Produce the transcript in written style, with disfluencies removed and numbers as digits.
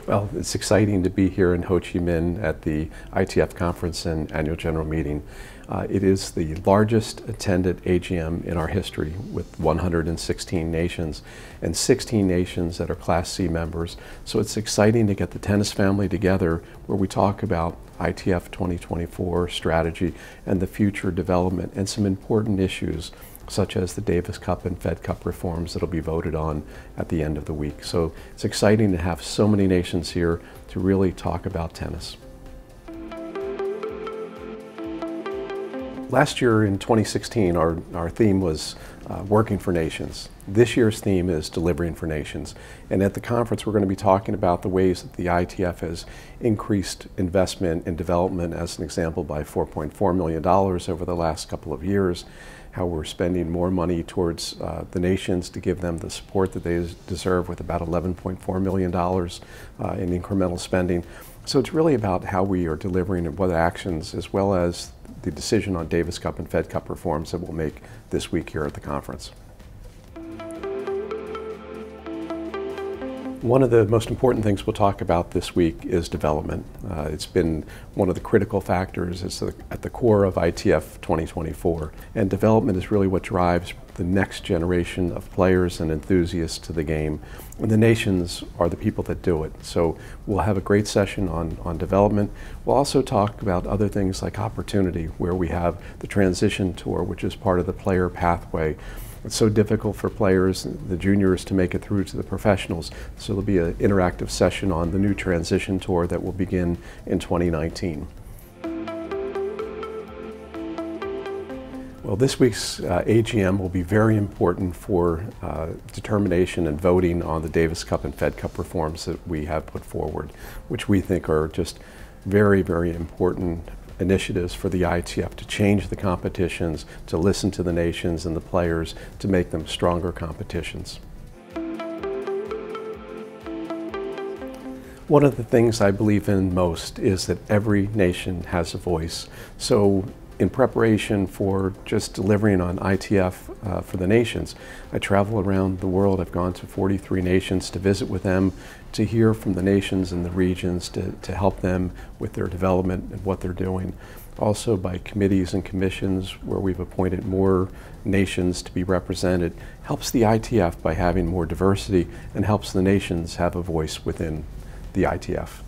Well, it's exciting to be here in Ho Chi Minh at the ITF Conference and Annual General Meeting. It is the largest attended AGM in our history, with 116 nations and 16 nations that are Class C members. So it's exciting to get the tennis family together where we talk about ITF 2024 strategy and the future development and some important issues such as the Davis Cup and Fed Cup reforms that will be voted on at the end of the week. So it's exciting to have so many nations here to really talk about tennis. Last year in 2016, our theme was Working for Nations. This year's theme is Delivering for Nations. And at the conference, we're going to be talking about the ways that the ITF has increased investment in development, as an example, by $4.4 million over the last couple of years, how we're spending more money towards the nations to give them the support that they deserve with about $11.4 million in incremental spending. So it's really about how we are delivering and what actions, as well as the decision on Davis Cup and Fed Cup reforms that we'll make this week here at the conference. One of the most important things we'll talk about this week is development. It's been one of the critical factors. It's at the core of ITF 2024. And development is really what drives the next generation of players and enthusiasts to the game. And the nations are the people that do it. So we'll have a great session on development. We'll also talk about other things like opportunity, where we have the transition tour, which is part of the player pathway. It's so difficult for players, the juniors, to make it through to the professionals. So there'll be an interactive session on the new transition tour that will begin in 2019. Well, this week's AGM will be very important for determination and voting on the Davis Cup and Fed Cup reforms that we have put forward, which we think are just very, very important initiatives for the ITF to change the competitions, to listen to the nations and the players, to make them stronger competitions. One of the things I believe in most is that every nation has a voice. So in preparation for just delivering on ITF for the nations, I travel around the world. I've gone to 43 nations to visit with them, to hear from the nations and the regions, to help them with their development and what they're doing. Also by committees and commissions where we've appointed more nations to be represented, helps the ITF by having more diversity and helps the nations have a voice within the ITF.